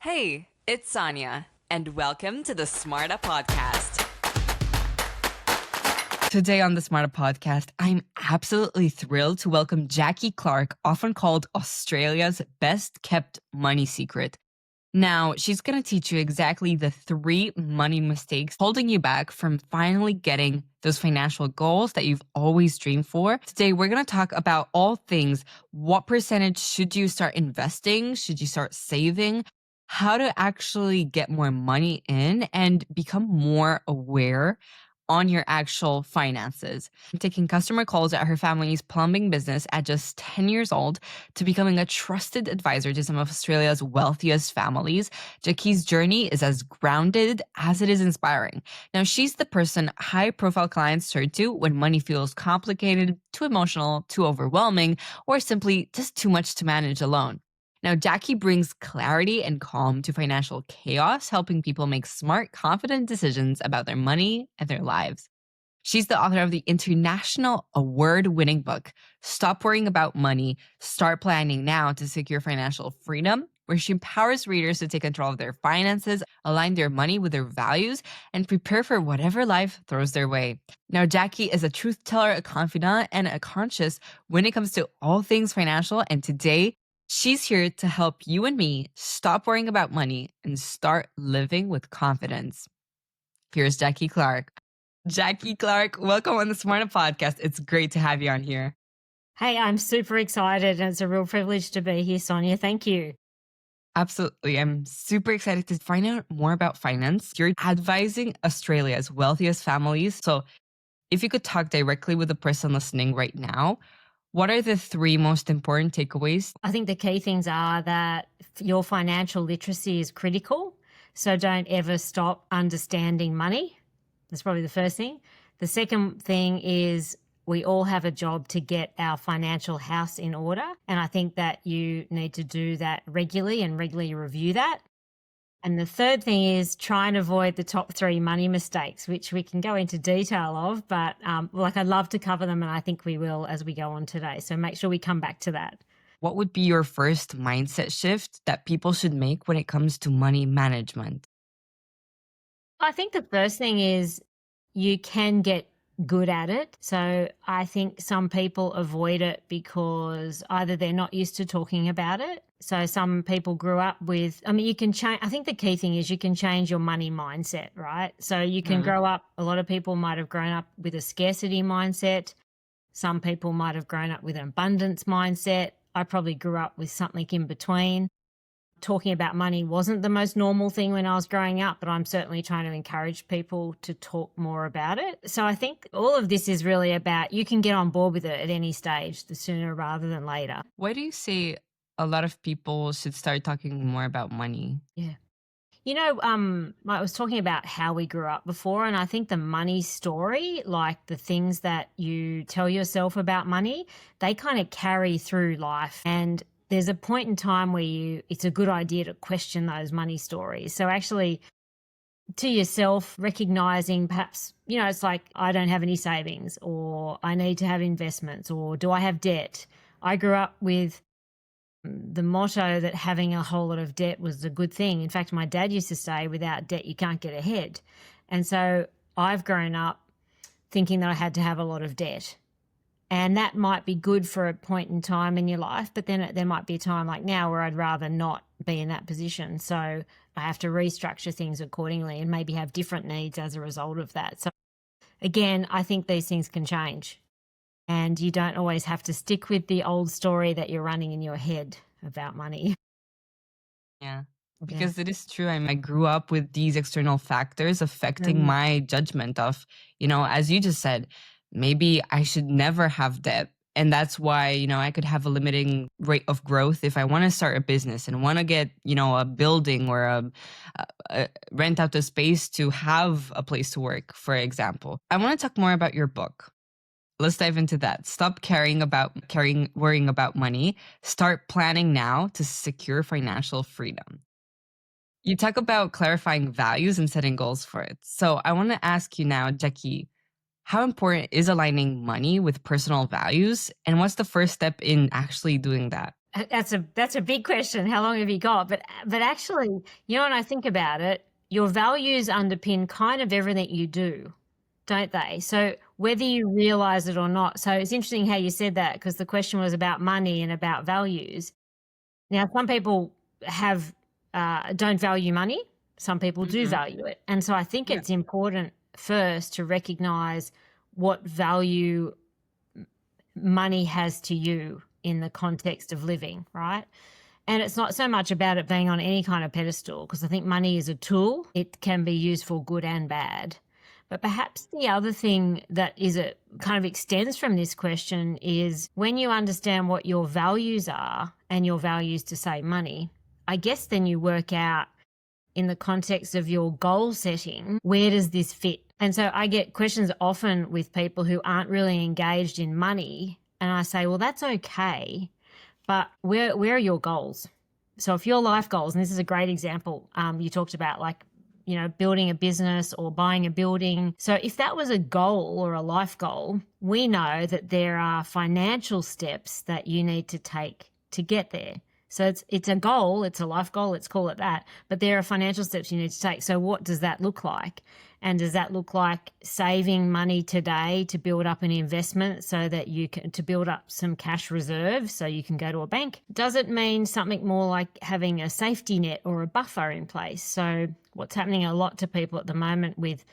Hey, it's Sonia, and welcome to the SMARTA Podcast. Today on the SMARTA Podcast, I'm absolutely thrilled to welcome Jacqui Clarke, often called Australia's best kept money secret. Now, she's going to teach you exactly the 3 money mistakes holding you back from finally getting those financial goals that you've always dreamed for. Today, we're going to talk about all things. What percentage should you start investing? Should you start saving? How to actually get more money in and become more aware on your actual finances. Taking customer calls at her family's plumbing business at just 10 years old to becoming a trusted advisor to some of Australia's wealthiest families, Jacqui's journey is as grounded as it is inspiring. Now, she's the person high-profile clients turn to when money feels complicated, too emotional, too overwhelming, or simply just too much to manage alone. Now, Jacqui brings clarity and calm to financial chaos, helping people make smart, confident decisions about their money and their lives. She's the author of the international award-winning book, Stop Worrying About Money, Start Planning Now to Secure Financial Freedom, where she empowers readers to take control of their finances, align their money with their values, and prepare for whatever life throws their way. Now, Jacqui is a truth teller, a confidant, and a conscious when it comes to all things financial, and today, she's here to help you and me stop worrying about money and start living with confidence. Here's Jacqui Clarke. Jacqui Clarke, welcome on the SMARTA Podcast. It's great to have you on here. Hey, I'm super excited and it's a real privilege to be here, Sonia. Thank you. Absolutely. I'm super excited to find out more about finance. You're advising Australia's wealthiest families. So if you could talk directly with the person listening right now, what are the 3 most important takeaways? I think the key things are that your financial literacy is critical. So don't ever stop understanding money. That's probably the first thing. The second thing is we all have a job to get our financial house in order. And I think that you need to do that regularly and regularly review that. And the third thing is try and avoid the top 3 money mistakes, which we can go into detail of, but I'd love to cover them and I think we will as we go on today. So make sure we come back to that. What would be your first mindset shift that people should make when it comes to money management? I think the first thing is you can get good at it. So I think some people avoid it because either they're not used to talking about it. So some people grew up with, you can change. I think the key thing is you can change your money mindset, right? So you can grow up, a lot of people might have grown up with a scarcity mindset. Some people might have grown up with an abundance mindset. I probably grew up with something in between. Talking about money wasn't the most normal thing when I was growing up, but I'm certainly trying to encourage people to talk more about it. So I think all of this is really about you can get on board with it at any stage, the sooner rather than later. Why do you say a lot of people should start talking more about money? Yeah. I was talking about how we grew up before, and I think the money story, like the things that you tell yourself about money, they kind of carry through life. And there's a point in time where it's a good idea to question those money stories. So actually to yourself, recognizing perhaps, it's like, I don't have any savings, or I need to have investments, or do I have debt? I grew up with the motto that having a whole lot of debt was a good thing. In fact, my dad used to say, without debt, you can't get ahead. And so I've grown up thinking that I had to have a lot of debt. And that might be good for a point in time in your life, but then there might be a time like now where I'd rather not be in that position. So I have to restructure things accordingly and maybe have different needs as a result of that. So again, I think these things can change. And you don't always have to stick with the old story that you're running in your head about money. Yeah, because it is true. I grew up with these external factors affecting my judgment of, as you just said, maybe I should never have debt. And that's why, I could have a limiting rate of growth if I want to start a business and want to get, a building or rent out the space to have a place to work, for example. I want to talk more about your book. Let's dive into that. Stop worrying about money. Start planning now to secure financial freedom. You talk about clarifying values and setting goals for it. So I want to ask you now, Jacqui, how important is aligning money with personal values? And what's the first step in actually doing that? That's a big question. How long have you got? But actually, when I think about it, your values underpin kind of everything you do, don't they? So whether you realize it or not. So it's interesting how you said that, because the question was about money and about values. Now, some people don't value money. Some people do value it. And so I think it's important first to recognize what value money has to you in the context of living, right? And it's not so much about it being on any kind of pedestal, because I think money is a tool. It can be used for good and bad. But perhaps the other thing that kind of extends from this question is, when you understand what your values are and your values to, say, money, I guess then you work out, in the context of your goal setting, where does this fit? And so I get questions often with people who aren't really engaged in money, and I say, well, that's okay, but where are your goals? So if your life goals, and this is a great example, you talked about, like, building a business or buying a building. So if that was a goal or a life goal, we know that there are financial steps that you need to take to get there. So it's a goal, it's a life goal, let's call it that, but there are financial steps you need to take. So what does that look like? And does that look like saving money today to build up an investment so that to build up some cash reserves so you can go to a bank? Does it mean something more like having a safety net or a buffer in place? So what's happening a lot to people at the moment with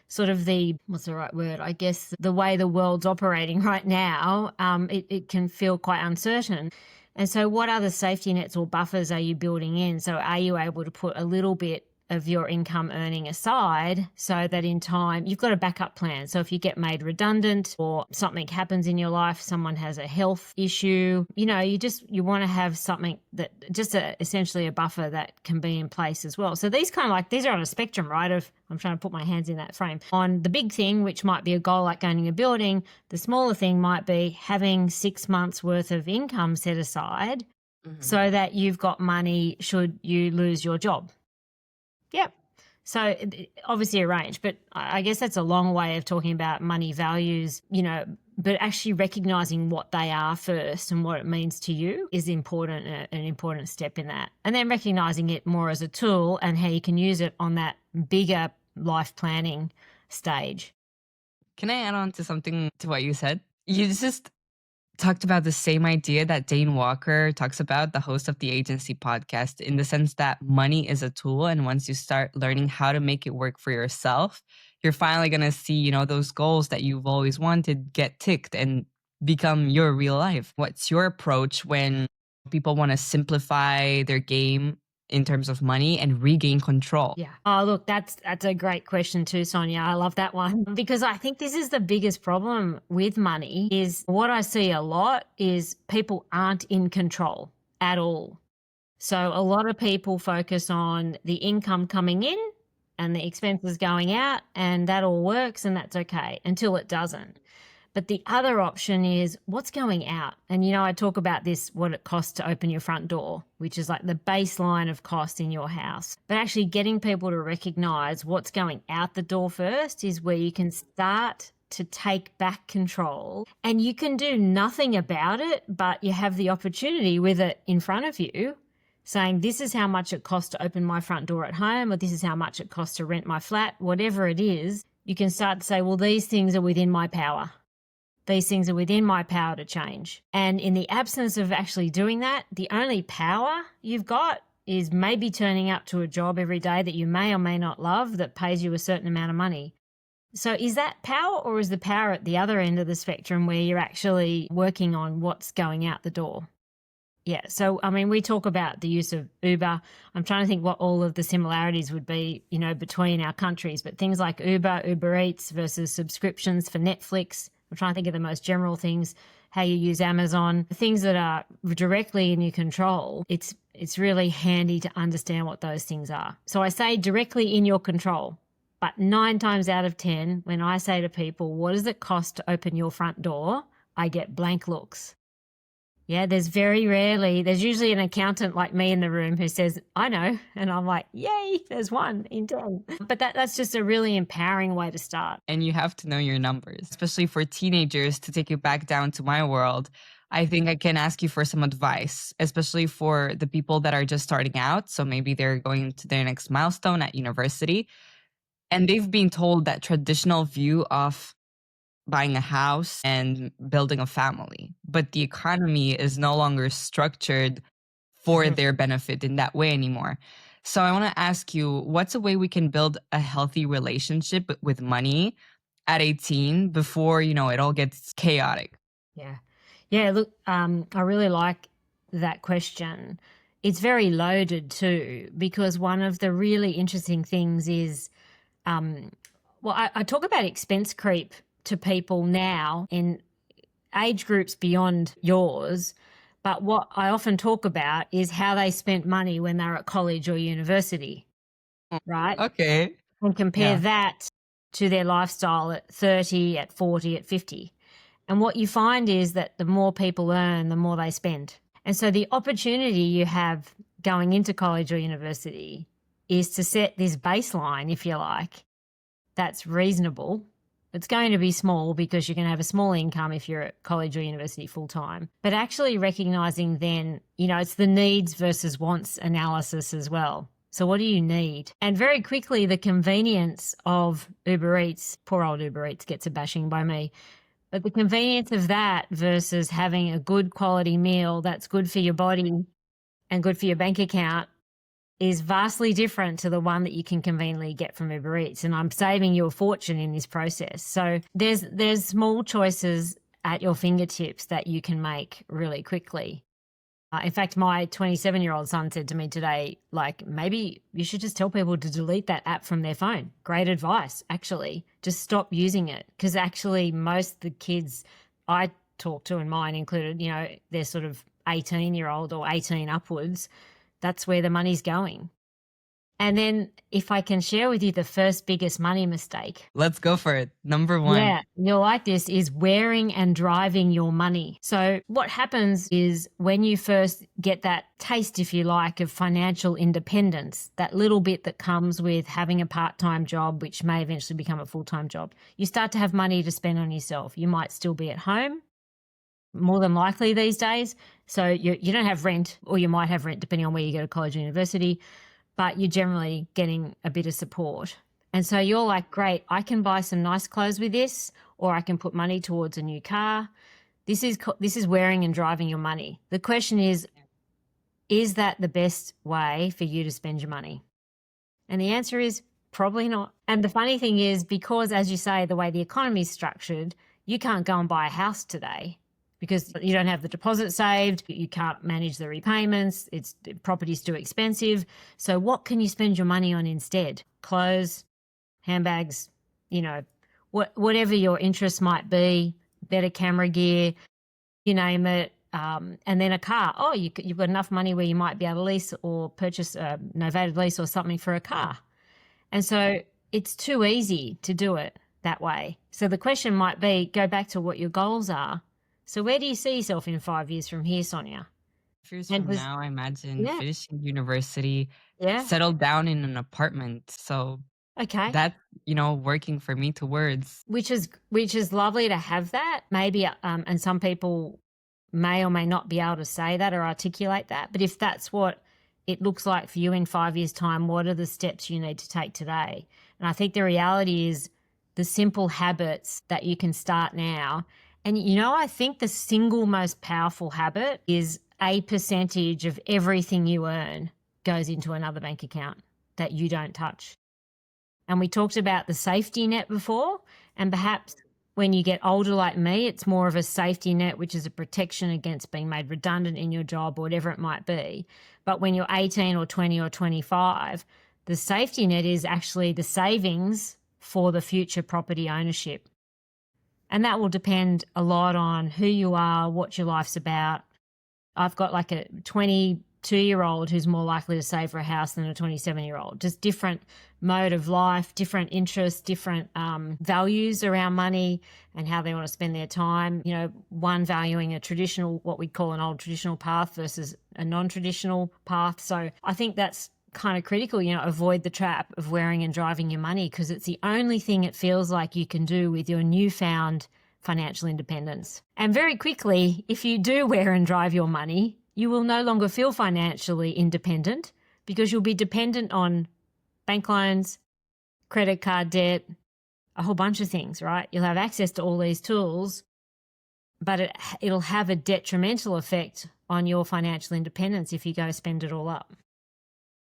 sort of what's the right word? I guess the way the world's operating right now, it can feel quite uncertain. And so what other safety nets or buffers are you building in? So are you able to put a little bit of your income earning aside so that in time you've got a backup plan? So if you get made redundant or something happens in your life, someone has a health issue, you want to have something that essentially a buffer that can be in place as well. So these are on a spectrum, right? I'm trying to put my hands in that frame. On the big thing, which might be a goal like owning a building, the smaller thing might be having 6 months worth of income set aside so that you've got money should you lose your job. Yep. So obviously a range, but I guess that's a long way of talking about money values, but actually recognizing what they are first and what it means to you is important, an important step in that. And then recognizing it more as a tool and how you can use it on that bigger life planning stage. Can I add on to what you said? You just talked about the same idea that Dane Walker talks about, the host of the Agency podcast, in the sense that money is a tool. And once you start learning how to make it work for yourself, you're finally going to see, those goals that you've always wanted get ticked and become your real life. What's your approach when people want to simplify their game in terms of money and regain control? Yeah. Oh, look, that's a great question too, Sonia. I love that one, because I think this is the biggest problem with money. Is what I see a lot is people aren't in control at all. So a lot of people focus on the income coming in and the expenses going out, and that all works and that's okay until it doesn't. But the other option is what's going out. And, I talk about this, what it costs to open your front door, which is like the baseline of cost in your house. But actually getting people to recognize what's going out the door first is where you can start to take back control, and you can do nothing about it, but you have the opportunity with it in front of you saying, this is how much it costs to open my front door at home, or this is how much it costs to rent my flat, whatever it is. You can start to say, well, these things are within my power. These things are within my power to change. And in the absence of actually doing that, the only power you've got is maybe turning up to a job every day that you may or may not love that pays you a certain amount of money. So is that power, or is the power at the other end of the spectrum where you're actually working on what's going out the door? Yeah. So, we talk about the use of Uber. I'm trying to think what all of the similarities would be, between our countries, but things like Uber Eats versus subscriptions for Netflix. I'm trying to think of the most general things, how you use Amazon, things that are directly in your control. It's really handy to understand what those things are. So I say directly in your control, but 9 times out of 10, when I say to people, what does it cost to open your front door? I get blank looks. Yeah, there's usually an accountant like me in the room who says, I know. And I'm like, yay, there's 1 in 10. But that's just a really empowering way to start. And you have to know your numbers, especially for teenagers. To take it back down to my world, I think I can ask you for some advice, especially for the people that are just starting out. So maybe they're going to their next milestone at university and they've been told that traditional view of buying a house and building a family, but the economy is no longer structured for Mhm. their benefit in that way anymore. So I want to ask you, what's a way we can build a healthy relationship with money at 18 before, it all gets chaotic? Yeah. Yeah, look, I really like that question. It's very loaded too, because one of the really interesting things is, I talk about expense creep to people now in age groups beyond yours. But what I often talk about is how they spent money when they were at college or university, right? Okay. And compare Yeah. that to their lifestyle at 30, at 40, at 50. And what you find is that the more people earn, the more they spend. And so the opportunity you have going into college or university is to set this baseline, if you like, that's reasonable. It's going to be small because you're going to have a small income if you're at college or university full time. But actually recognizing then, it's the needs versus wants analysis as well. So what do you need? And very quickly, the convenience of Uber Eats, poor old Uber Eats gets a bashing by me, but the convenience of that versus having a good quality meal that's good for your body and good for your bank account is vastly different to the one that you can conveniently get from Uber Eats. And I'm saving you a fortune in this process. So there's small choices at your fingertips that you can make really quickly. In fact, my 27-year-old son said to me today, like, maybe you should just tell people to delete that app from their phone. Great advice, actually. Just stop using it. Because actually most of the kids I talk to, and mine included, they're sort of 18-year-old or 18 upwards, that's where the money's going. And then if I can share with you the first biggest money mistake. Let's go for it. Number one. Yeah, you'll like this, is wearing and driving your money. So what happens is when you first get that taste, if you like, of financial independence, that little bit that comes with having a part-time job, which may eventually become a full-time job, you start to have money to spend on yourself. You might still be at home, more than likely these days. So you don't have rent, or you might have rent depending on where you go to college or university, but you're generally getting a bit of support. And so you're like, great, I can buy some nice clothes with this, or I can put money towards a new car. This is wearing and driving your money. The question is that the best way for you to spend your money? And the answer is probably not. And the funny thing is, because as you say, the way the economy is structured, you can't go and buy a house today because you don't have the deposit saved, you can't manage the repayments, property's too expensive. So what can you spend your money on instead? Clothes, handbags, whatever your interest might be, better camera gear, you name it, and then a car. Oh, you've got enough money where you might be able to lease or purchase a novated lease or something for a car. And so it's too easy to do it that way. So the question might be, go back to what your goals are. So where do you see yourself in 5 years from here, Sonia? 5 years from now, I imagine Yeah. finishing university, Yeah. settled down in an apartment. So Okay. that's, working for me towards. Which is lovely to have that. Maybe, and some people may or may not be able to say that or articulate that. But if that's what it looks like for you in 5 years' time, what are the steps you need to take today? And I think the reality is the simple habits that you can start now. And, I think the single most powerful habit is a percentage of everything you earn goes into another bank account that you don't touch. And we talked about the safety net before, and perhaps when you get older like me, it's more of a safety net, which is a protection against being made redundant in your job or whatever it might be. But when you're 18 or 20 or 25, the safety net is actually the savings for the future property ownership. And that will depend a lot on who you are, what your life's about. I've got like a 22-year-old who's more likely to save for a house than a 27-year-old. Just different mode of life, different interests, different values around money and how they want to spend their time. One valuing a traditional, what we call an old traditional path versus a non-traditional path. So I think that's kind of critical, avoid the trap of wearing and driving your money, because it's the only thing it feels like you can do with your newfound financial independence. And very quickly, if you do wear and drive your money, you will no longer feel financially independent because you'll be dependent on bank loans, credit card debt, a whole bunch of things, right? You'll have access to all these tools, but it'll have a detrimental effect on your financial independence if you go spend it all up.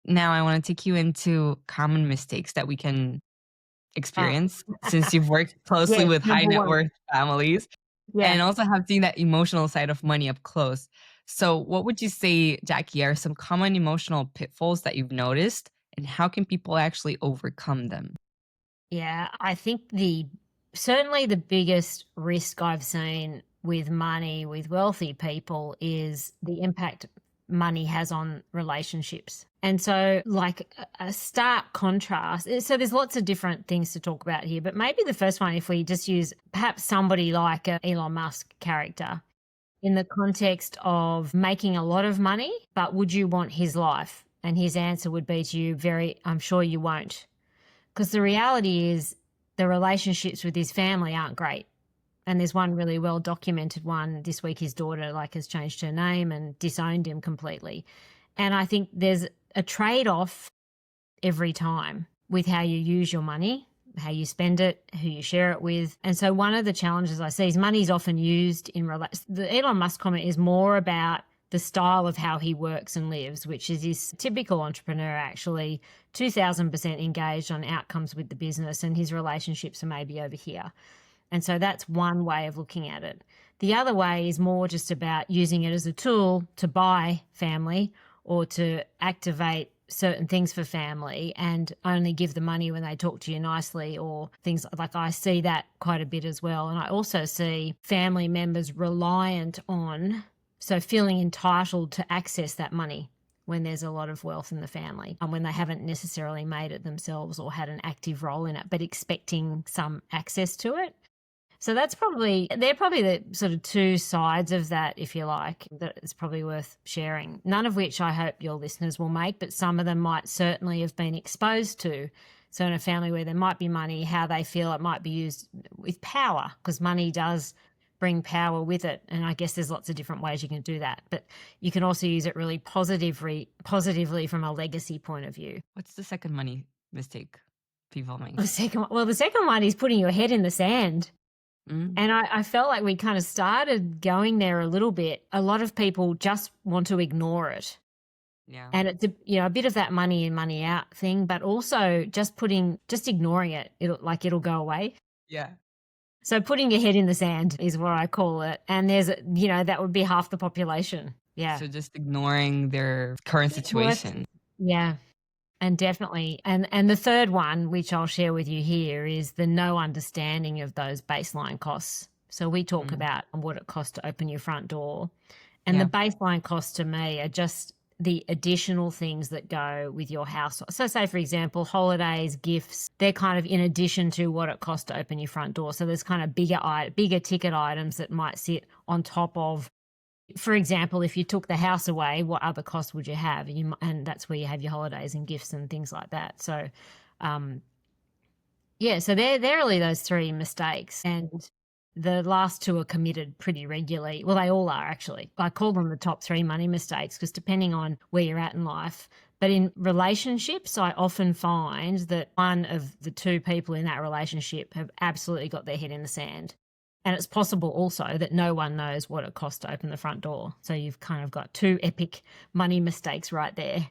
Now, I want to take you into common mistakes that we can experience since you've worked closely with high net worth families and also have seen that emotional side of money up close. So what would you say, Jacqui, are some common emotional pitfalls that you've noticed, and how can people actually overcome them? Yeah, I think certainly the biggest risk I've seen with money with wealthy people is the impact money has on relationships. And so like a stark contrast. So there's lots of different things to talk about here, but maybe the first one, if we just use perhaps somebody like an Elon Musk character in the context of making a lot of money, but would you want his life? And his answer would be to you, I'm sure you won't. Because the reality is the relationships with his family aren't great. And there's one really well documented one this week. His daughter has changed her name and disowned him completely. And I think there's a trade-off every time with how you use your money, how you spend it, who you share it with. And so one of the challenges I see is money is often used the Elon Musk comment is more about the style of how he works and lives, which is this typical entrepreneur, actually 2,000% engaged on outcomes with the business, and his relationships are maybe over here. And so that's one way of looking at it. The other way is more just about using it as a tool to buy family or to activate certain things for family and only give the money when they talk to you nicely, or things like I see that quite a bit as well. And I also see family members reliant on, so feeling entitled to access that money when there's a lot of wealth in the family and when they haven't necessarily made it themselves or had an active role in it, but expecting some access to it. So they're probably the sort of two sides of that, if you like, that it's probably worth sharing. None of which I hope your listeners will make, but some of them might certainly have been exposed to. So in a family where there might be money, how they feel it might be used with power, because money does bring power with it. And I guess there's lots of different ways you can do that. But you can also use it really positively from a legacy point of view. What's the second money mistake people make? The second one is putting your head in the sand. And I felt like we kind of started going there a little bit. A lot of people just want to ignore it. Yeah. And it's a bit of that money in, money out thing, but also just ignoring it. It'll go away. Yeah. So putting your head in the sand is what I call it. And there's, that would be half the population. Yeah. So just ignoring their current situation. Yeah. And definitely. And the third one, which I'll share with you here, is the no understanding of those baseline costs. So we talk about what it costs to open your front door. And the baseline costs to me are just the additional things that go with your house. So say, for example, holidays, gifts, they're kind of in addition to what it costs to open your front door. So there's kind of bigger ticket items that might sit on top of. For example, if you took the house away, what other costs would you have? And that's where you have your holidays and gifts and things like that. So, so they're really those three mistakes. And the last two are committed pretty regularly. Well, they all are, actually. I call them the top three money mistakes because depending on where you're at in life. But in relationships, I often find that one of the two people in that relationship have absolutely got their head in the sand. And it's possible also that no one knows what it costs to open the front door. So you've kind of got two epic money mistakes right there.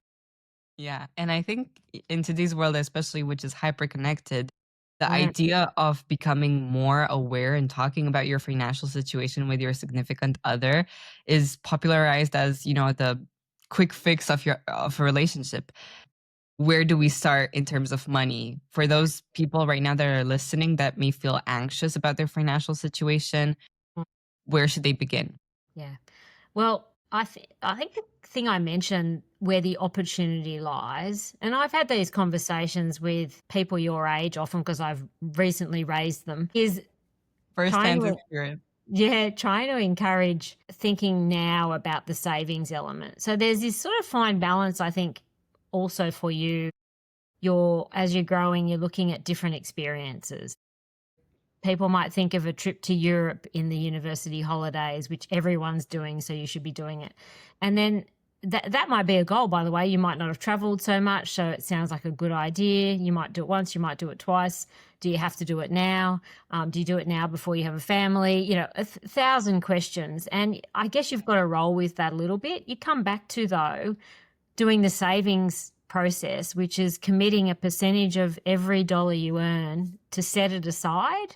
Yeah. And I think in today's world, especially, which is hyper-connected, the idea of becoming more aware and talking about your financial situation with your significant other is popularized as, the quick fix of a relationship. Where do we start in terms of money? For those people right now that are listening that may feel anxious about their financial situation, where should they begin? Yeah. Well, I think the thing I mentioned where the opportunity lies, and I've had these conversations with people your age often because I've recently raised them, is first-hand experience. Yeah, trying to encourage thinking now about the savings element. So there's this sort of fine balance, I think, also for you. As you're growing, you're looking at different experiences. People might think of a trip to Europe in the university holidays, which everyone's doing, so you should be doing it. And then that might be a goal, by the way. You might not have traveled so much, so it sounds like a good idea. You might do it once, you might do it twice. Do you have to do it now? Do you do it now before you have a family? You know, 1,000 questions. And I guess you've got to roll with that a little bit. You come back to, though, doing the savings process, which is committing a percentage of every dollar you earn to set it aside.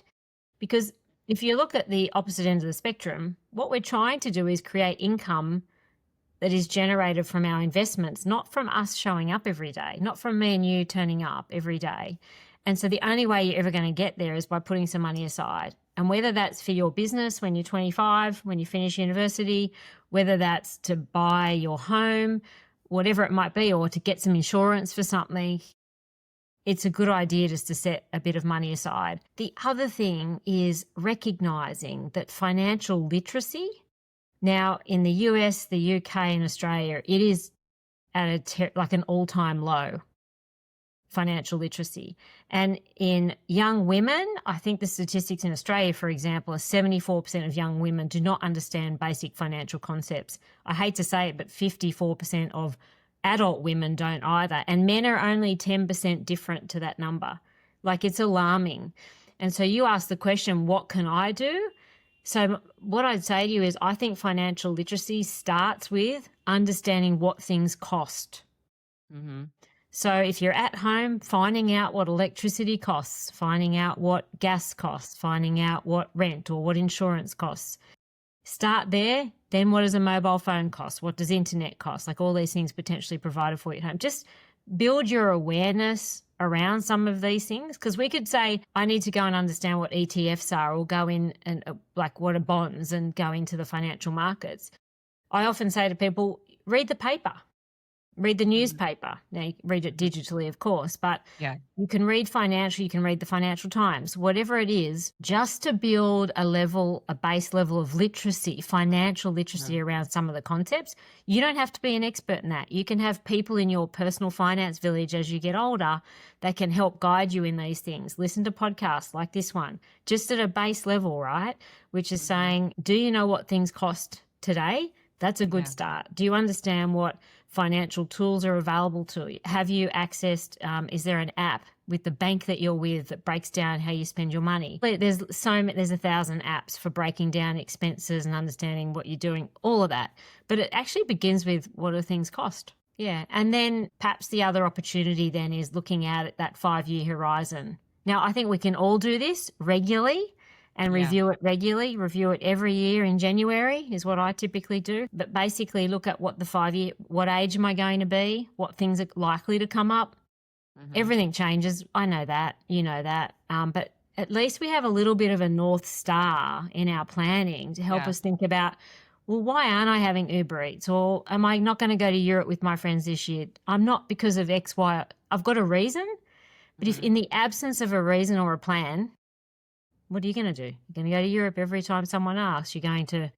Because if you look at the opposite end of the spectrum, what we're trying to do is create income that is generated from our investments, not from us showing up every day, not from me and you turning up every day. And so the only way you're ever going to get there is by putting some money aside. And whether that's for your business when you're 25, when you finish university, whether that's to buy your home, whatever it might be, or to get some insurance for something, it's a good idea just to set a bit of money aside. The other thing is recognizing that financial literacy, now in the US, the UK and Australia, it is at like an all-time low, financial literacy. And in young women, I think the statistics in Australia, for example, are 74% of young women do not understand basic financial concepts. I hate to say it, but 54% of adult women don't either. And men are only 10% different to that number. Like, it's alarming. And so you ask the question, what can I do? So what I'd say to you is I think financial literacy starts with understanding what things cost. Mm-hmm. So if you're at home, finding out what electricity costs, finding out what gas costs, finding out what rent or what insurance costs. Start there. Then what does a mobile phone cost? What does internet cost? Like, all these things potentially provided for you at home. Just build your awareness around some of these things, because we could say, I need to go and understand what ETFs are, or go in and like what are bonds, and go into the financial markets. I often say to people, read the paper. Read the newspaper. Now, you read it digitally, of course, but you can read financial, you can read the Financial Times, whatever it is, just to build a base level of literacy, financial literacy around some of the concepts. You don't have to be an expert in that. You can have people in your personal finance village as you get older that can help guide you in these things. Listen to podcasts like this one, just at a base level, right? Which is saying, do you know what things cost today? That's a good start. Do you understand what financial tools are available to you? Have you accessed, is there an app with the bank that you're with that breaks down how you spend your money? There's 1,000 apps for breaking down expenses and understanding what you're doing, all of that. But it actually begins with, what do things cost? Yeah. And then perhaps the other opportunity then is looking at that 5-year horizon. Now, I think we can all do this regularly and review it regularly. Review it every year in January is what I typically do. But basically look at what the 5-year, what age am I going to be? What things are likely to come up? Everything changes. I know that. You know that. But at least we have a little bit of a North Star in our planning to help us think about, well, why aren't I having Uber Eats? Or am I not going to go to Europe with my friends this year? I'm not because of X, Y. I've got a reason. But if in the absence of a reason or a plan, what are you going to do? You're going to go to Europe every time someone asks. You're going to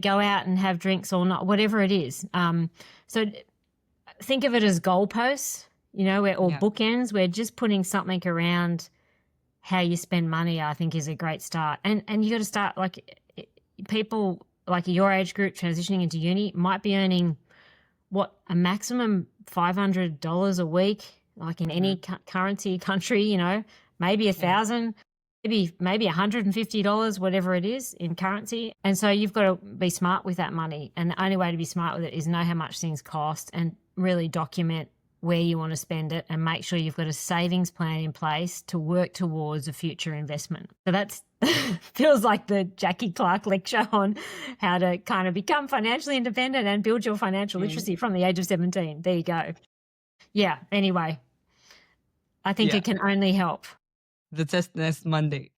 go out and have drinks or not, whatever it is. So think of it as goalposts, or bookends. We're just putting something around how you spend money, I think, is a great start. And you got to start, like, people like your age group transitioning into uni might be earning, a maximum $500 a week, like in any currency country, maybe 1,000. Maybe $150, whatever it is in currency. And so you've got to be smart with that money. And the only way to be smart with it is know how much things cost and really document where you want to spend it, and make sure you've got a savings plan in place to work towards a future investment. So that's feels like the Jacqui Clarke lecture on how to kind of become financially independent and build your financial literacy from the age of 17. There you go. Yeah, anyway, I think it can only help. The test next Monday.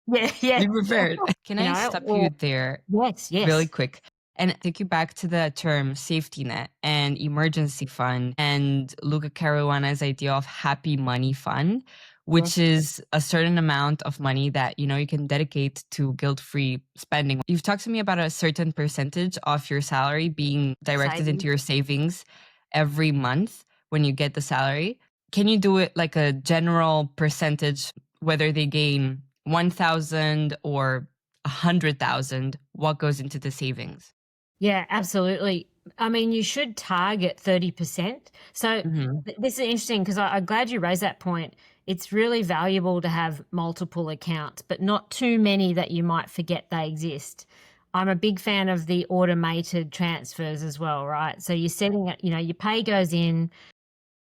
Yeah. Be prepared. Can I stop you there? Yes. Really quick. And take you back to the term safety net and emergency fund, and Luca Caruana's idea of happy money fund, which is a certain amount of money that, you can dedicate to guilt-free spending. You've talked to me about a certain percentage of your salary being directed into your savings every month when you get the salary. Can you do it like a general percentage, whether they gain 1,000 or 100,000, what goes into the savings? Yeah, absolutely. I mean, you should target 30%. So Hmm. this is interesting because I'm glad you raised that point. It's really valuable to have multiple accounts, but not too many that you might forget they exist. I'm a big fan of the automated transfers as well, right? So you're setting it, your pay goes in,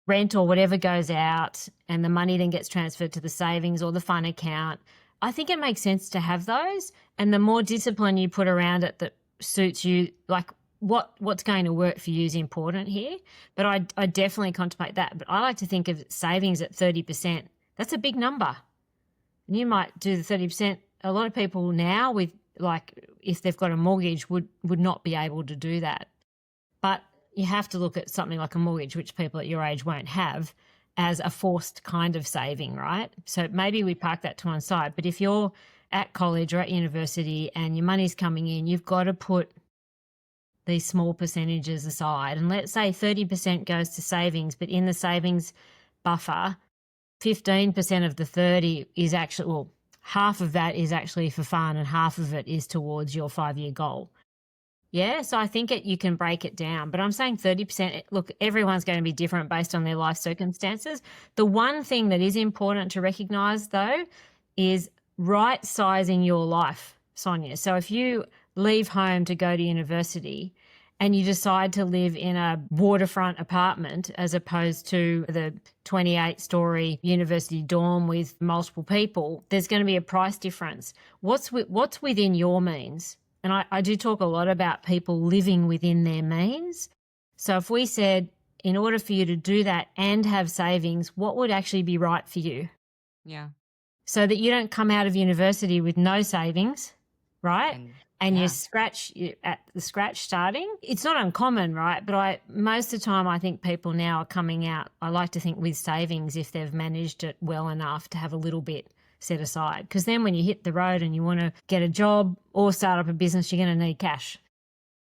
rent or whatever goes out, and the money then gets transferred to the savings or the fun account. I think it makes sense to have those. And the more discipline you put around it that suits you, like what's going to work for you is important here. But I definitely contemplate that. But I like to think of savings at 30%. That's a big number. And you might do the 30%. A lot of people now with if they've got a mortgage would not be able to do that. But you have to look at something like a mortgage, which people at your age won't have, as a forced kind of saving, right? So maybe we park that to one side. But if you're at college or at university and your money's coming in, you've got to put these small percentages aside. And let's say 30% goes to savings, but in the savings buffer, 15% of the 30 is actually, well, half of that is actually for fun and half of it is towards your 5-year goal. Yeah, so I think you can break it down, but I'm saying 30%. Look, everyone's going to be different based on their life circumstances. The one thing that is important to recognize, though, is right-sizing your life, Sonia. So if you leave home to go to university and you decide to live in a waterfront apartment as opposed to the 28-story university dorm with multiple people, there's going to be a price difference. What's within your means? And I do talk a lot about people living within their means. So if we said, in order for you to do that and have savings, what would actually be right for you? Yeah. So that you don't come out of university with no savings, right? And you're at the scratch starting. It's not uncommon, right? But most of the time I think people now are coming out, I like to think, with savings if they've managed it well enough to have a little bit set aside, because then when you hit the road and you want to get a job or start up a business, you're going to need cash.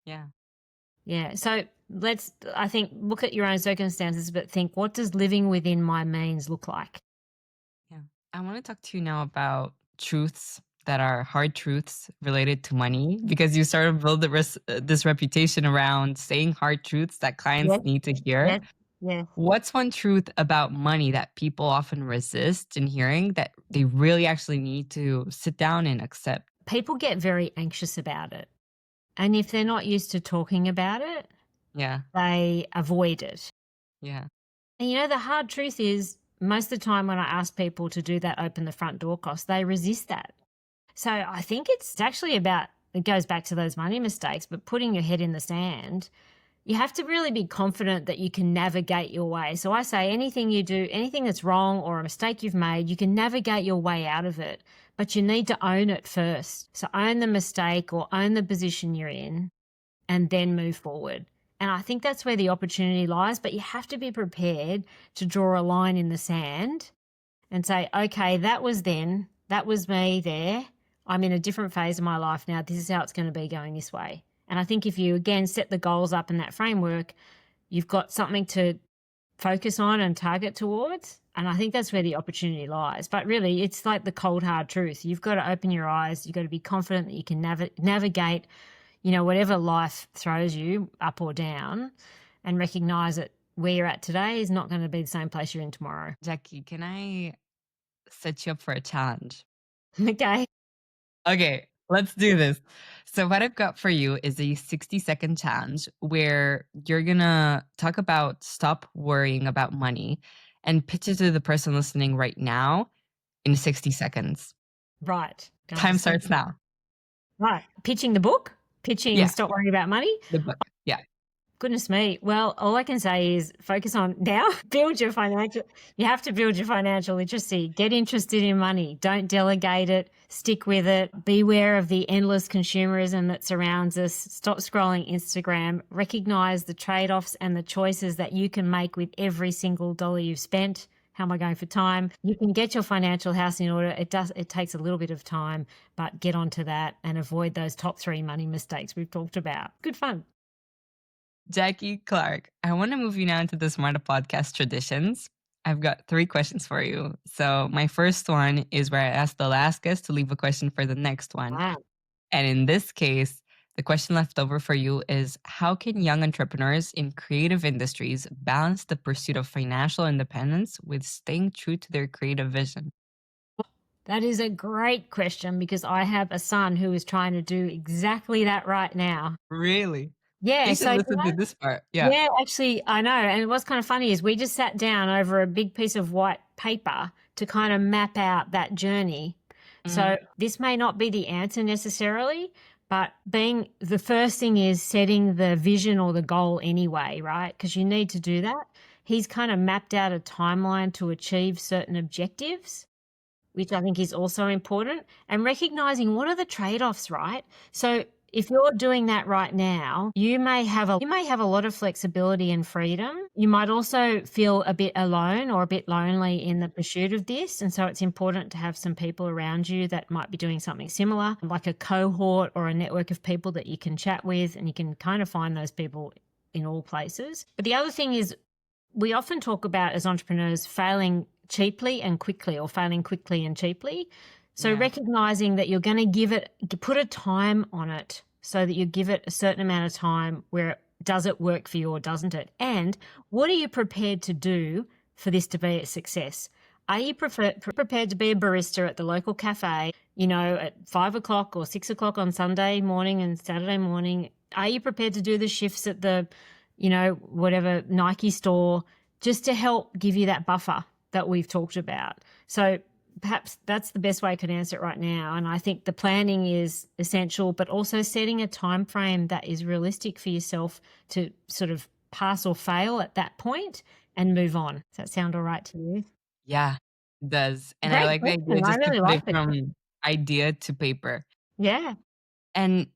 Yeah. So I think, look at your own circumstances, but think, what does living within my means look like? Yeah. I want to talk to you now about truths that are hard truths related to money, because you sort of build this reputation around saying hard truths that clients need to hear. Yes. What's one truth about money that people often resist in hearing that they really actually need to sit down and accept? People get very anxious about it. And if they're not used to talking about it, they avoid it. Yeah. And the hard truth is, most of the time when I ask people to do that open the front door cost, they resist that. So I think it's actually it goes back to those money mistakes, but putting your head in the sand. You have to really be confident that you can navigate your way. So I say anything you do, anything that's wrong or a mistake you've made, you can navigate your way out of it, but you need to own it first. So own the mistake or own the position you're in and then move forward. And I think that's where the opportunity lies, but you have to be prepared to draw a line in the sand and say, okay, that was then, that was me there. I'm in a different phase of my life now. This is how it's going to be going this way. And I think if you, again, set the goals up in that framework, you've got something to focus on and target towards. And I think that's where the opportunity lies. But really, it's like the cold, hard truth. You've got to open your eyes. You've got to be confident that you can navigate, whatever life throws you up or down, and recognize that where you're at today is not going to be the same place you're in tomorrow. Jacqui, can I set you up for a challenge? Okay, let's do this. So what I've got for you is a 60-second challenge where you're going to talk about stop worrying about money and pitch it to the person listening right now in 60 seconds. Right. Time starts now. Right. Pitching the book? Stop worrying about money? The book. Yeah. Goodness me. Well, all I can say is focus on now, you have to build your financial literacy. Get interested in money. Don't delegate it. Stick with it. Beware of the endless consumerism that surrounds us. Stop scrolling Instagram. Recognize the trade-offs and the choices that you can make with every single dollar you've spent. How am I going for time? You can get your financial house in order. It takes a little bit of time, but get onto that and avoid those top 3 money mistakes we've talked about. Good fun. Jacqui Clarke, I want to move you now into the SMARTA Podcast traditions. I've got three questions for you. So, my first one is where I ask the last guest to leave a question for the next one. Wow. And in this case, the question left over for you is how can young entrepreneurs in creative industries balance the pursuit of financial independence with staying true to their creative vision? That is a great question because I have a son who is trying to do exactly that right now. Really? Yeah, He should so you listen to know, this part. Yeah. yeah, actually, I know. And what's kind of funny is we just sat down over a big piece of white paper to kind of map out that journey. So this may not be the answer necessarily, but being the first thing is setting the vision or the goal anyway, right? Because you need to do that. He's kind of mapped out a timeline to achieve certain objectives, which I think is also important, and recognizing what are the trade-offs, right? So if you're doing that right now, you may have a lot of flexibility and freedom. You might also feel a bit alone or a bit lonely in the pursuit of this. And so it's important to have some people around you that might be doing something similar, like a cohort or a network of people that you can chat with, and you can kind of find those people in all places. But the other thing is we often talk about as entrepreneurs failing cheaply and quickly, or failing quickly and cheaply. So Yeah. recognizing that you're going to put a time on it so that you give it a certain amount of time where does it work for you or doesn't it? And what are you prepared to do for this to be a success? Are you prepared to be a barista at the local cafe, at 5 o'clock or 6 o'clock on Sunday morning and Saturday morning? Are you prepared to do the shifts at the, whatever Nike store, just to help give you that buffer that we've talked about? So perhaps that's the best way I can answer it right now. And I think the planning is essential, but also setting a time frame that is realistic for yourself to sort of pass or fail at that point and move on. Does that sound all right to you? Yeah, it does. And I Great like the idea question. I just to really put like it it. from idea to paper. Yeah. And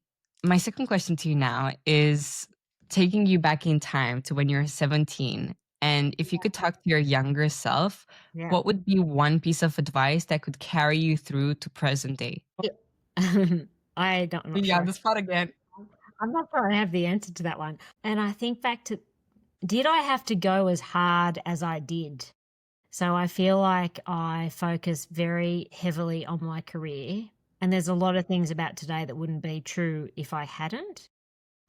my second question to you now is taking you back in time to when you're 17. And if you could talk to your younger self, Yeah. what would be one piece of advice that could carry you through to present day? I'm not Yeah, sure. the spot again. I'm not sure I have the answer to that one. And I think back to, did I have to go as hard as I did? So I feel like I focus very heavily on my career. And there's a lot of things about today that wouldn't be true if I hadn't.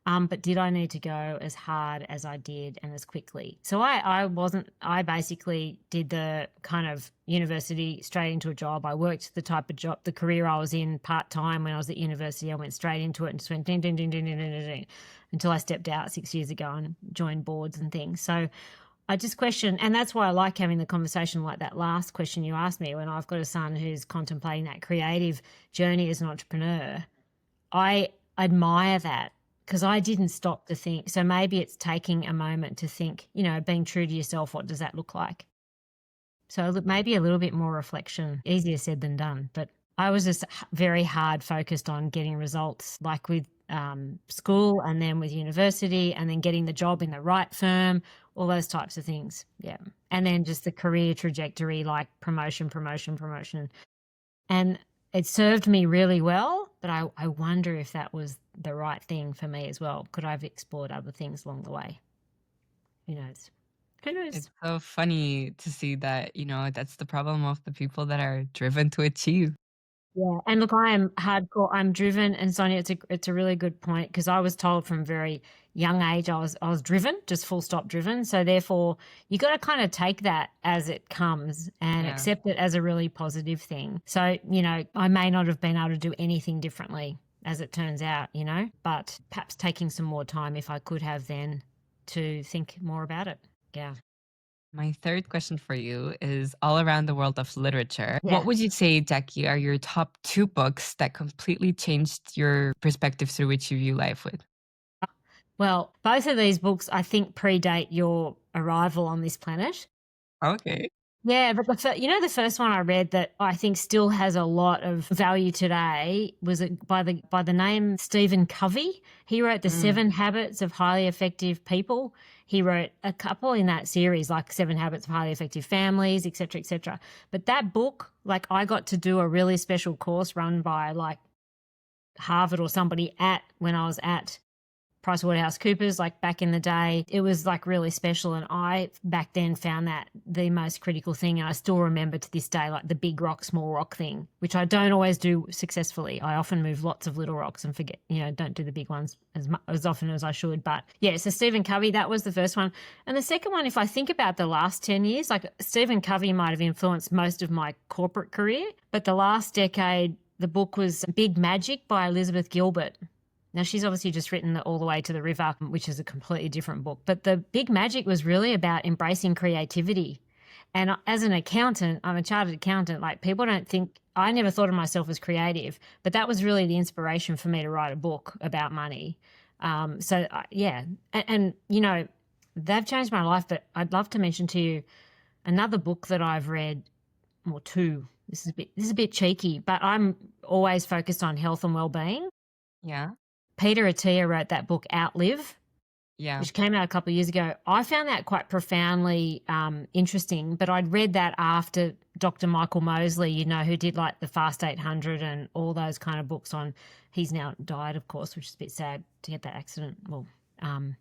But did I need to go as hard as I did and as quickly? So I basically did the kind of university straight into a job. I worked the type of job, the career I was in part-time when I was at university. I went straight into it and just went ding, ding, ding, ding, ding, ding, ding, ding, until I stepped out 6 years ago and joined boards and things. So I just question, and that's why I like having the conversation like that last question you asked me when I've got a son who's contemplating that creative journey as an entrepreneur. I admire that because I didn't stop to think. So maybe it's taking a moment to think, being true to yourself, what does that look like? So maybe a little bit more reflection, easier said than done. But I was just very hard focused on getting results, like with school and then with university and then getting the job in the right firm, all those types of things. Yeah. And then just the career trajectory, like promotion. And it served me really well, but I wonder if that was the right thing for me as well. Could I have explored other things along the way? Who knows? Who knows? It's so funny to see that, that's the problem of the people that are driven to achieve. Yeah. And look, I am hardcore. I'm driven. And Sonia, it's a really good point because I was told from very young age I was driven, just full stop driven. So therefore you got to kind of take that as it comes and Yeah. accept it as a really positive thing. So, I may not have been able to do anything differently as it turns out, but perhaps taking some more time if I could have then to think more about it. Yeah. My third question for you is all around the world of literature. Yeah. What would you say, Jacqui, are your top two books that completely changed your perspective through which you view life with? Well, both of these books, I think, predate your arrival on this planet. Okay. Yeah, but the first one I read that I think still has a lot of value today was by the name Stephen Covey. He wrote the 7 Habits of Highly Effective People. He wrote a couple in that series, like 7 Habits of Highly Effective Families, et cetera, et cetera. But that book, like I got to do a really special course run by like Harvard or somebody when I was at PricewaterhouseCoopers, like back in the day. It was like really special. And I back then found that the most critical thing. And I still remember to this day, like the big rock, small rock thing, which I don't always do successfully. I often move lots of little rocks and forget, don't do the big ones as often as I should. But yeah, so Stephen Covey, that was the first one. And the second one, if I think about the last 10 years, like Stephen Covey might have influenced most of my corporate career, but the last decade, the book was Big Magic by Elizabeth Gilbert. Now, she's obviously just written All the Way to the River, which is a completely different book. But the Big Magic was really about embracing creativity. And as an accountant, I'm a chartered accountant, like people don't think, I never thought of myself as creative, but that was really the inspiration for me to write a book about money. Yeah. And they've changed my life, but I'd love to mention to you another book that I've read, or two. This is a bit cheeky, but I'm always focused on health and well-being. Yeah. Peter Attia wrote that book, Outlive, which came out a couple of years ago. I found that quite profoundly interesting, but I'd read that after Dr. Michael Mosley, who did like the Fast 800 and all those kind of books on. He's now died, of course, which is a bit sad to get that accident.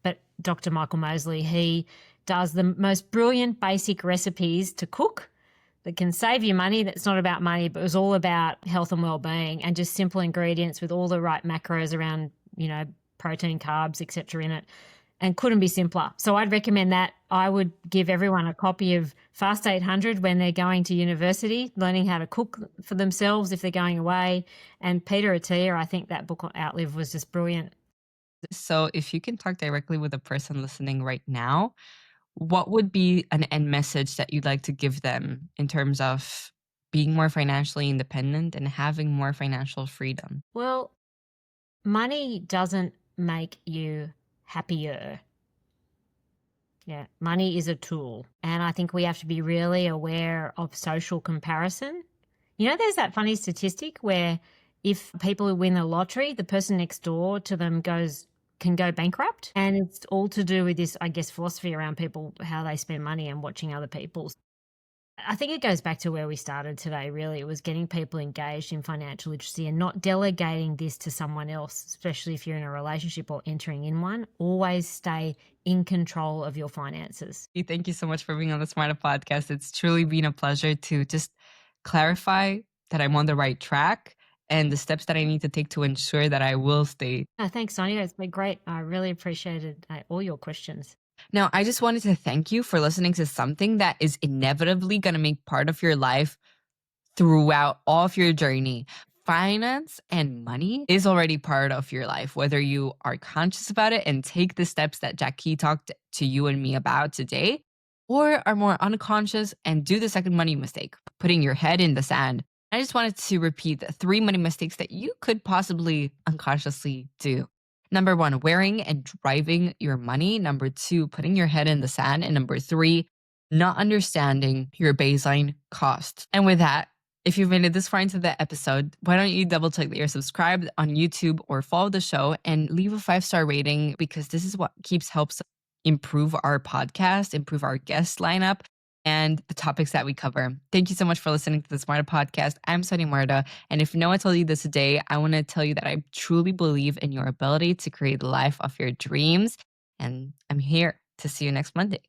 But Dr. Michael Mosley, he does the most brilliant basic recipes to cook that can save you money. That's not about money, but it was all about health and well-being and just simple ingredients with all the right macros around, protein, carbs, etc. in it, and couldn't be simpler. So I'd recommend that. I would give everyone a copy of Fast 800 when they're going to university, learning how to cook for themselves if they're going away. And Peter Attia, I think that book, Outlive, was just brilliant. So if you can talk directly with a person listening right now, what would be an end message that you'd like to give them in terms of being more financially independent and having more financial freedom? Well, money doesn't make you happier. Yeah, money is a tool. And I think we have to be really aware of social comparison. There's that funny statistic where if people who win the lottery, the person next door to them can go bankrupt. And it's all to do with this, I guess, philosophy around people, how they spend money and watching other people. I think it goes back to where we started today, really. It was getting people engaged in financial literacy and not delegating this to someone else, especially if you're in a relationship or entering in one. Always stay in control of your finances. Thank you so much for being on the SMARTA podcast. It's truly been a pleasure to just clarify that I'm on the right track and the steps that I need to take to ensure that I will stay. Thanks, Sonia. It's been great. I really appreciated all your questions. Now, I just wanted to thank you for listening to something that is inevitably going to make part of your life throughout all of your journey. Finance and money is already part of your life, whether you are conscious about it and take the steps that Jacqui talked to you and me about today, or are more unconscious and do the second money mistake, putting your head in the sand. I just wanted to repeat the 3 money mistakes that you could possibly unconsciously do. Number 1, wearing and driving your money. Number 2, putting your head in the sand. And number 3, not understanding your baseline cost. And with that, if you've made it this far into the episode, why don't you double check that you're subscribed on YouTube or follow the show and leave a 5-star rating, because this is what helps improve our podcast, improve our guest lineup, and the topics that we cover. Thank you so much for listening to the SMARTA Podcast. I'm Sonia Marta, and if no one told you this today, I want to tell you that I truly believe in your ability to create the life of your dreams, and I'm here to see you next Monday.